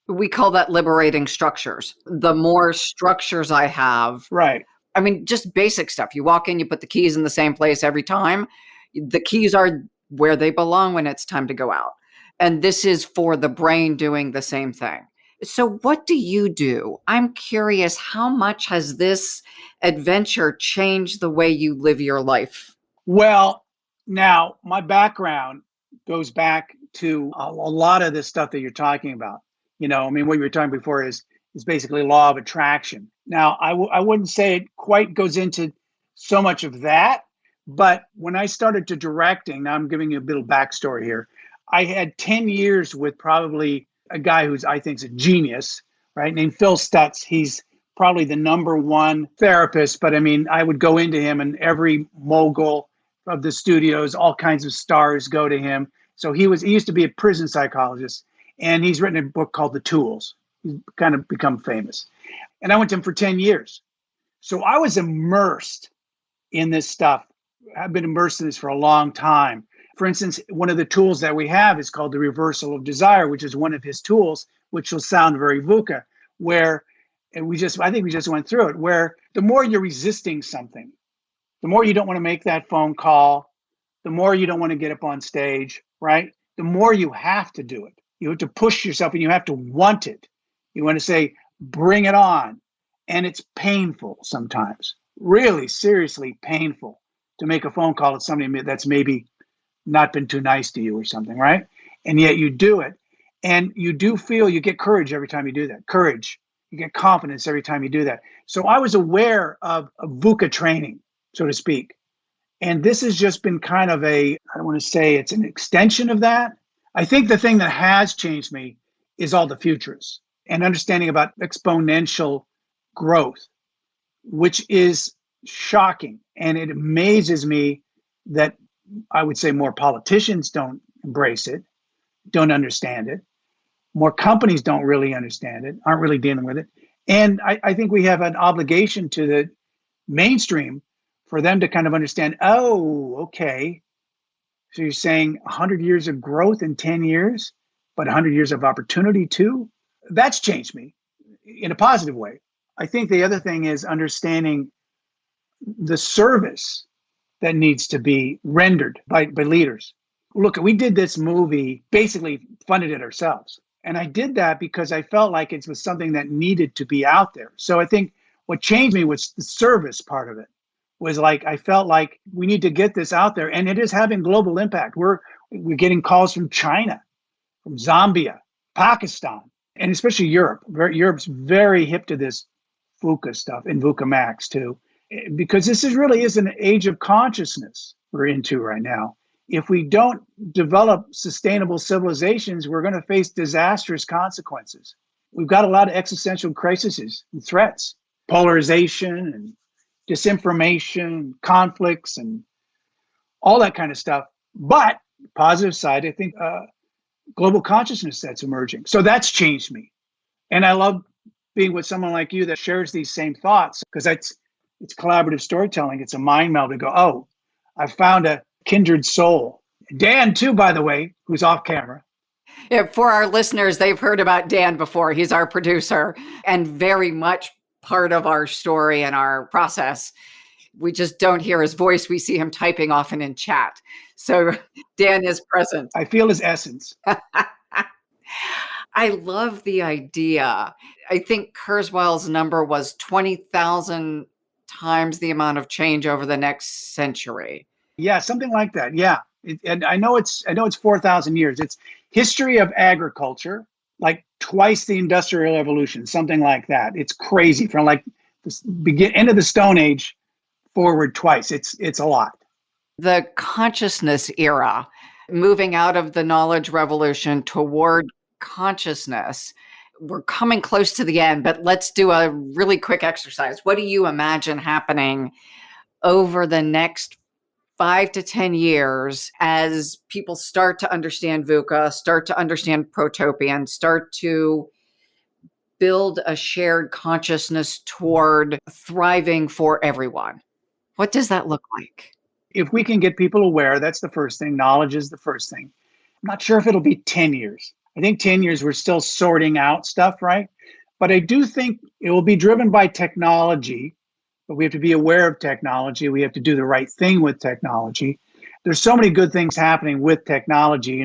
We call that liberating structures. The more structures I have, Right. I mean, just basic stuff. You walk in, you put the keys in the same place every time. The keys are where they belong when it's time to go out. And this is for the brain doing the same thing. So, what do you do? I'm curious, how much has this adventure changed the way you live your life? Well, now my background goes back to a lot of this stuff that you're talking about. I mean, what you were talking before is basically law of attraction. Now, I wouldn't say it quite goes into so much of that, but when I started to directing, now I'm giving you a little backstory here. I had 10 years with probably a guy who's, I think, is a genius, right? Named Phil Stutz. He's probably the number one therapist, but I mean, I would go into him and every mogul of the studios, all kinds of stars go to him. So he used to be a prison psychologist, and he's written a book called The Tools. He's kind of become famous. And I went to him for 10 years. So I was immersed in this stuff. I've been immersed in this for a long time. For instance, one of the tools that we have is called the reversal of desire, which is one of his tools, which will sound very Vuca, where, and I think we just went through it, where the more you're resisting something, the more you don't want to make that phone call, the more you don't want to get up on stage, right? The more you have to do it. You have to push yourself and you have to want it. You want to say, bring it on. And it's painful sometimes, really seriously painful to make a phone call to somebody that's maybe not been too nice to you or something, right? And yet you do it. And you do feel, you get courage every time you do that. Courage. You get confidence every time you do that. So I was aware of VUCA training, so to speak. And this has just been kind of I don't want to say it's an extension of that. I think the thing that has changed me is all the futures and understanding about exponential growth, which is shocking. And it amazes me that I would say more politicians don't embrace it, don't understand it. More companies don't really understand it, aren't really dealing with it. And I think we have an obligation to the mainstream for them to kind of understand, oh, okay. So you're saying 100 years of growth in 10 years, but 100 years of opportunity too? That's changed me in a positive way. I think the other thing is understanding the service that needs to be rendered by leaders. Look, we did this movie, basically funded it ourselves. And I did that because I felt like it was something that needed to be out there. So I think what changed me was the service part of it. Was like, I felt like we need to get this out there, and it is having global impact. We're getting calls from China, from Zambia, Pakistan, and especially Europe. Europe's very hip to this VUCA stuff, and VUCA Max too, because this really is an age of consciousness we're into right now. If we don't develop sustainable civilizations, we're going to face disastrous consequences. We've got a lot of existential crises and threats, polarization and disinformation, conflicts, and all that kind of stuff. But positive side, I think global consciousness that's emerging. So that's changed me. And I love being with someone like you that shares these same thoughts, because it's collaborative storytelling. It's a mind meld to go, oh, I found a kindred soul. Dan, too, by the way, who's off camera. Yeah, for our listeners, they've heard about Dan before. He's our producer and very much part of our story and our process. We just don't hear his voice. We see him typing often in chat. So Dan is present. I feel his essence. I love the idea. I think Kurzweil's number was 20,000 times the amount of change over the next century. Yeah, something like that. Yeah. And I know it's 4,000 years. It's history of agriculture, like twice the Industrial Revolution, something like that. It's crazy from like the end of the Stone Age forward twice. It's a lot. The consciousness era, moving out of the knowledge revolution toward consciousness. We're coming close to the end, but let's do a really quick exercise. What do you imagine happening over the next 5 to 10 years as people start to understand VUCA, start to understand protopian, start to build a shared consciousness toward thriving for everyone? What does that look like? If we can get people aware, that's the first thing. Knowledge is the first thing. I'm not sure if it'll be 10 years. I think 10 years, we're still sorting out stuff, right? But I do think it will be driven by technology, but we have to be aware of technology. We have to do the right thing with technology. There's so many good things happening with technology.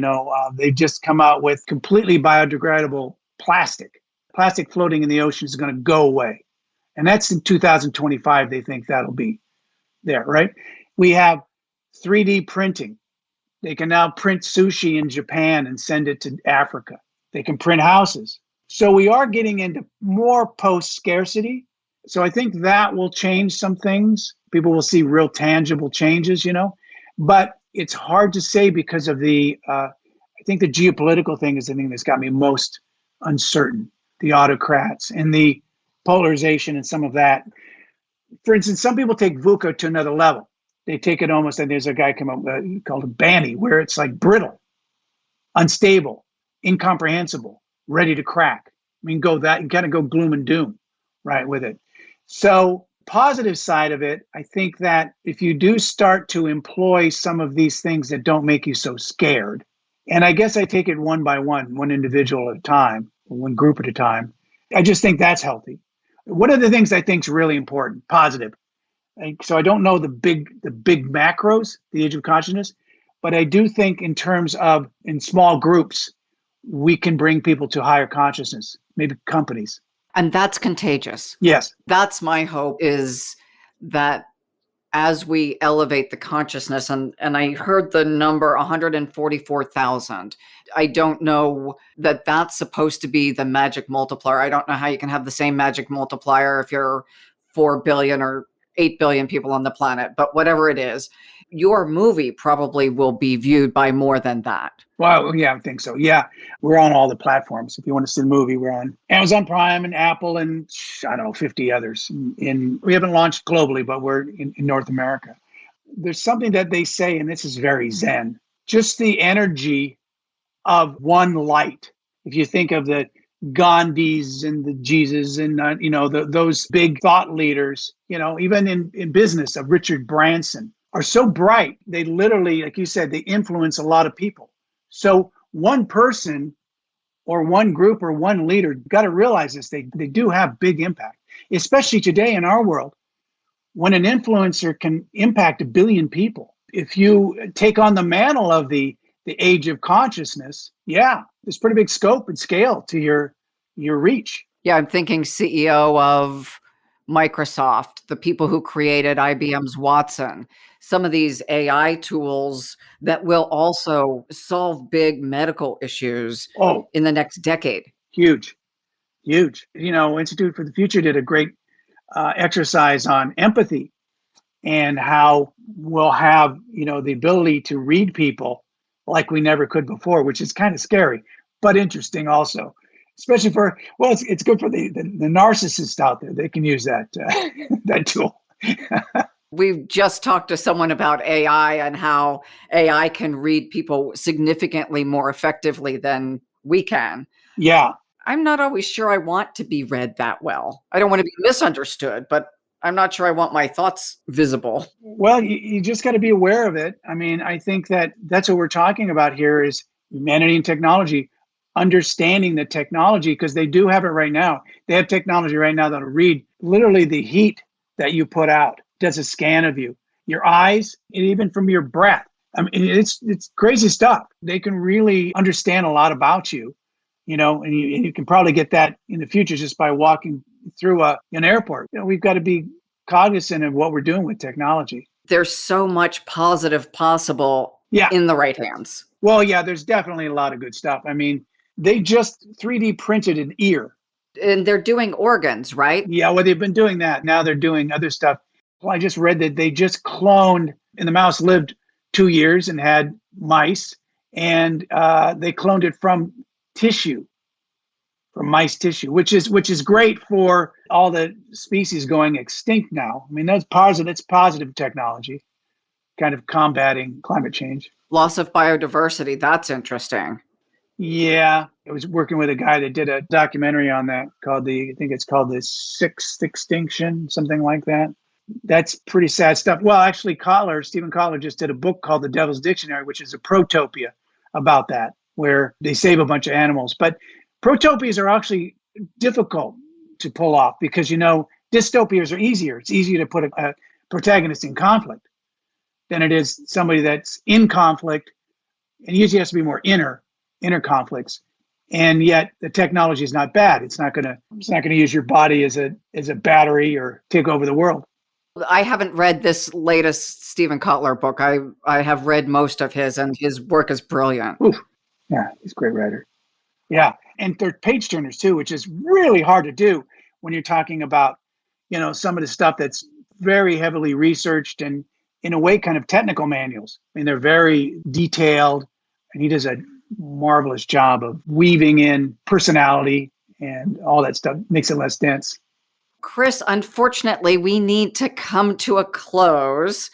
They've just come out with completely biodegradable plastic. Plastic floating in the ocean is going to go away. And that's in 2025, they think that'll be there, right? We have 3D printing. They can now print sushi in Japan and send it to Africa. They can print houses. So we are getting into more post-scarcity. So I think that will change some things. People will see real tangible changes, But it's hard to say because of I think the geopolitical thing is the thing that's got me most uncertain. The autocrats and the polarization and some of that. For instance, some people take Vuca to another level. They take it almost, and there's a guy come up called a Banny, where it's like brittle, unstable, incomprehensible, ready to crack. I mean, you kind of go gloom and doom, right, with it. So positive side of it, I think that if you do start to employ some of these things that don't make you so scared, and I guess I take it one by one individual at a time, one group at a time, I just think that's healthy. One of the things I think is really important, positive. So I don't know the big macros, the age of consciousness, but I do think in terms of in small groups, we can bring people to higher consciousness, maybe companies. And that's contagious. Yes. That's my hope, is that as we elevate the consciousness, and I heard the number 144,000. I don't know that that's supposed to be the magic multiplier. I don't know how you can have the same magic multiplier if you're 4 billion or 8 billion people on the planet, but whatever it is, your movie probably will be viewed by more than that. Well, yeah, I think so. Yeah, we're on all the platforms. If you want to see the movie, we're on Amazon Prime and Apple and, I don't know, 50 others. We haven't launched globally, but we're in North America. There's something that they say, and this is very Zen, just the energy of one light. If you think of the Gandhis and the Jesus and, those big thought leaders, even in business, of Richard Branson, are so bright. They literally, like you said, they influence a lot of people. So one person or one group or one leader, got to realize this, they do have big impact, especially today in our world, when an influencer can impact 1 billion people. If you take on the mantle of the age of consciousness, yeah, there's pretty big scope and scale to your reach. Yeah, I'm thinking CEO of Microsoft, the people who created IBM's Watson, some of these AI tools that will also solve big medical issues in the next decade. Huge. Institute for the Future did a great exercise on empathy and how we'll have, the ability to read people like we never could before, which is kind of scary, but interesting also. Especially it's good for the narcissists out there. They can use that that tool. We've just talked to someone about AI and how AI can read people significantly more effectively than we can. Yeah. I'm not always sure I want to be read that well. I don't want to be misunderstood, but I'm not sure I want my thoughts visible. Well, you just got to be aware of it. I mean, I think that's what we're talking about here is humanity and technology, understanding the technology, because they do have it right now. They have technology right now that'll read literally the heat that you put out, does a scan of you, your eyes, and even from your breath. I mean, it's crazy stuff. They can really understand a lot about you, and you can probably get that in the future just by walking through an airport. We've got to be cognizant of what we're doing with technology. There's so much positive possible in the right hands. Well, yeah, there's definitely a lot of good stuff. I mean, they just 3D printed an ear. And they're doing organs, right? Yeah, well, they've been doing that. Now they're doing other stuff. Well, I just read that they just cloned, and the mouse lived 2 years and had mice, and they cloned it from mice tissue, which is great for all the species going extinct now. I mean, that's positive. It's positive technology, kind of combating climate change. Loss of biodiversity. That's interesting. Yeah, I was working with a guy that did a documentary on that called I think it's called the Sixth Extinction, something like that. That's pretty sad stuff. Well, actually, Stephen Kotler just did a book called The Devil's Dictionary, which is a protopia about that, where they save a bunch of animals. But protopias are actually difficult to pull off because, dystopias are easier. It's easier to put a protagonist in conflict than it is somebody that's in conflict, and usually has to be more inner conflicts. And yet the technology is not bad. It's not gonna use your body as a battery or take over the world. I haven't read this latest Stephen Kotler book. I have read most of his, and his work is brilliant. Oof. Yeah, he's a great writer. Yeah, and they're page turners too, which is really hard to do when you're talking about, some of the stuff that's very heavily researched and in a way kind of technical manuals. I mean, they're very detailed, and he does a marvelous job of weaving in personality and all that stuff, makes it less dense. Chris, unfortunately, we need to come to a close.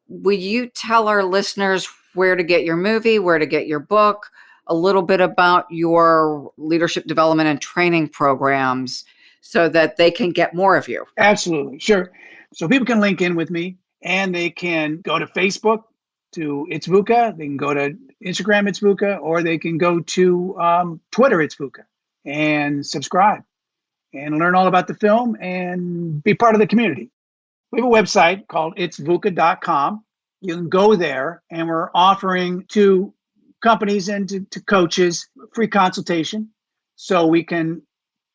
Will you tell our listeners where to get your movie, where to get your book, a little bit about your leadership development and training programs so that they can get more of you? Absolutely, sure. So people can link in with me, and they can go to Facebook to It's Vuca. They can go to Instagram, It's Vuca, or they can go to Twitter, It's Vuca, and subscribe and learn all about the film and be part of the community. We have a website called itsvuca.com. You can go there, and we're offering to companies and to coaches free consultation so we can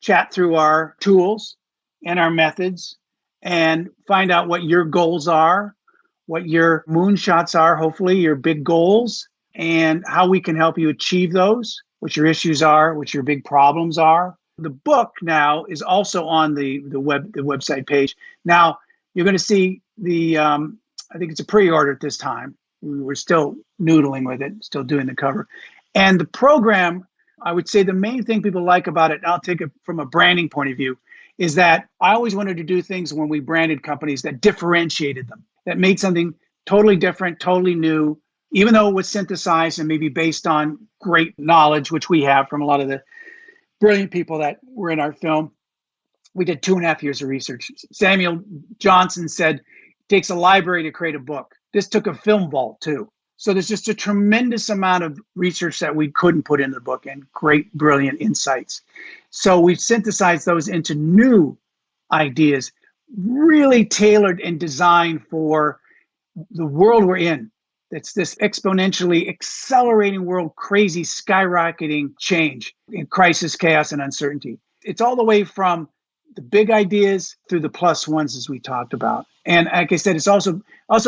chat through our tools and our methods and find out what your goals are, what your moonshots are, hopefully your big goals, and how we can help you achieve those, what your issues are, what your big problems are. The book now is also on the website page. Now you're going to see I think it's a pre-order at this time. We're still noodling with it, still doing the cover. And the program, I would say the main thing people like about it, and I'll take it from a branding point of view, is that I always wanted to do things when we branded companies that differentiated them, that made something totally different, totally new, even though it was synthesized and maybe based on great knowledge, which we have from a lot of the brilliant people that were in our film. We did 2.5 years of research. Samuel Johnson said, it takes a library to create a book. This took a film vault too. So there's just a tremendous amount of research that we couldn't put in the book and great, brilliant insights. So we've synthesized those into new ideas, really tailored and designed for the world we're in. It's this exponentially accelerating world, crazy, skyrocketing change in crisis, chaos, and uncertainty. It's all the way from the big ideas through the plus ones, as we talked about. And like I said, it's also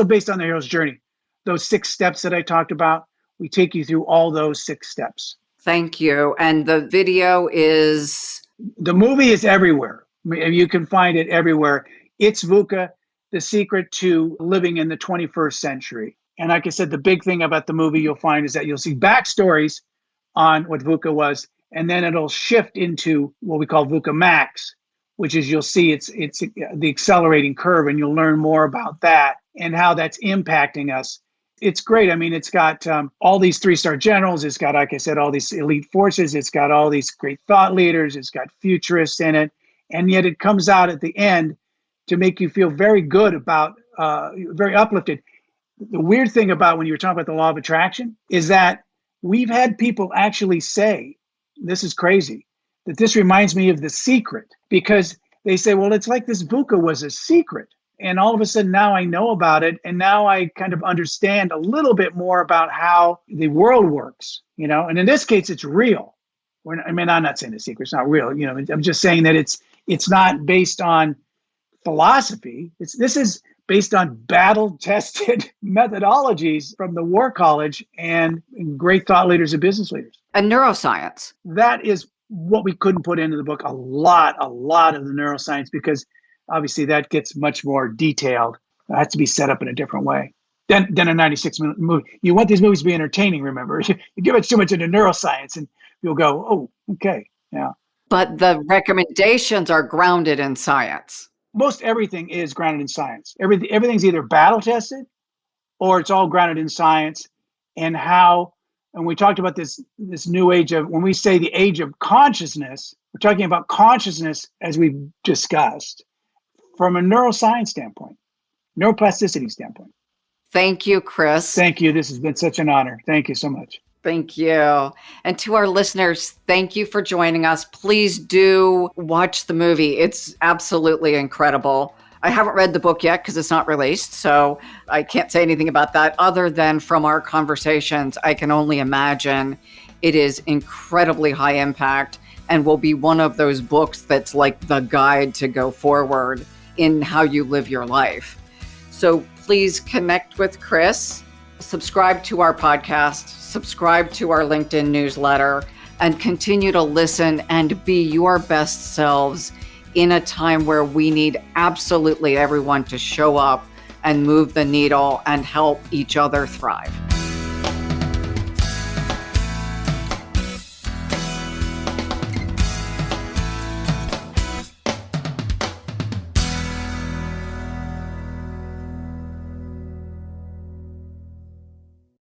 based on the hero's journey. Those 6 steps that I talked about, we take you through all those 6 steps. Thank you. And the video is? The movie is everywhere. You can find it everywhere. It's Vuca, The Secret to Living in the 21st Century. And like I said, the big thing about the movie you'll find is that you'll see backstories on what Vuca was, and then it'll shift into what we call Vuca Max, which is you'll see it's the accelerating curve, and you'll learn more about that and how that's impacting us. It's great. I mean, it's got all these 3-star generals. It's got, like I said, all these elite forces. It's got all these great thought leaders. It's got futurists in it. And yet it comes out at the end to make you feel very good about, very uplifted. The weird thing about when you were talking about the law of attraction is that we've had people actually say, this is crazy, that this reminds me of The Secret, because they say, well, it's like this Vuca was a secret. And all of a sudden now I know about it. And now I kind of understand a little bit more about how the world works, and in this case, it's real. I'm not saying The Secret's not real. I'm just saying that it's not based on philosophy. This is based on battle-tested methodologies from the War College and great thought leaders and business leaders. And neuroscience. That is what we couldn't put into the book, a lot of the neuroscience, because obviously that gets much more detailed. It has to be set up in a different way than a 96-minute movie. You want these movies to be entertaining, remember. You give it too much into neuroscience and you'll go, oh, okay, yeah. But the recommendations are grounded in science. Most everything is grounded in science. Everything's either battle tested or it's all grounded in science and And we talked about this new age of, when we say the age of consciousness, we're talking about consciousness as we've discussed from a neuroscience standpoint, neuroplasticity standpoint. Thank you, Chris. Thank you. This has been such an honor. Thank you so much. Thank you. And to our listeners, thank you for joining us. Please do watch the movie. It's absolutely incredible. I haven't read the book yet because it's not released, so I can't say anything about that other than from our conversations. I can only imagine it is incredibly high impact and will be one of those books that's like the guide to go forward in how you live your life. So please connect with Chris, subscribe to our podcast, subscribe to our LinkedIn newsletter, and continue to listen and be your best selves in a time where we need absolutely everyone to show up and move the needle and help each other thrive.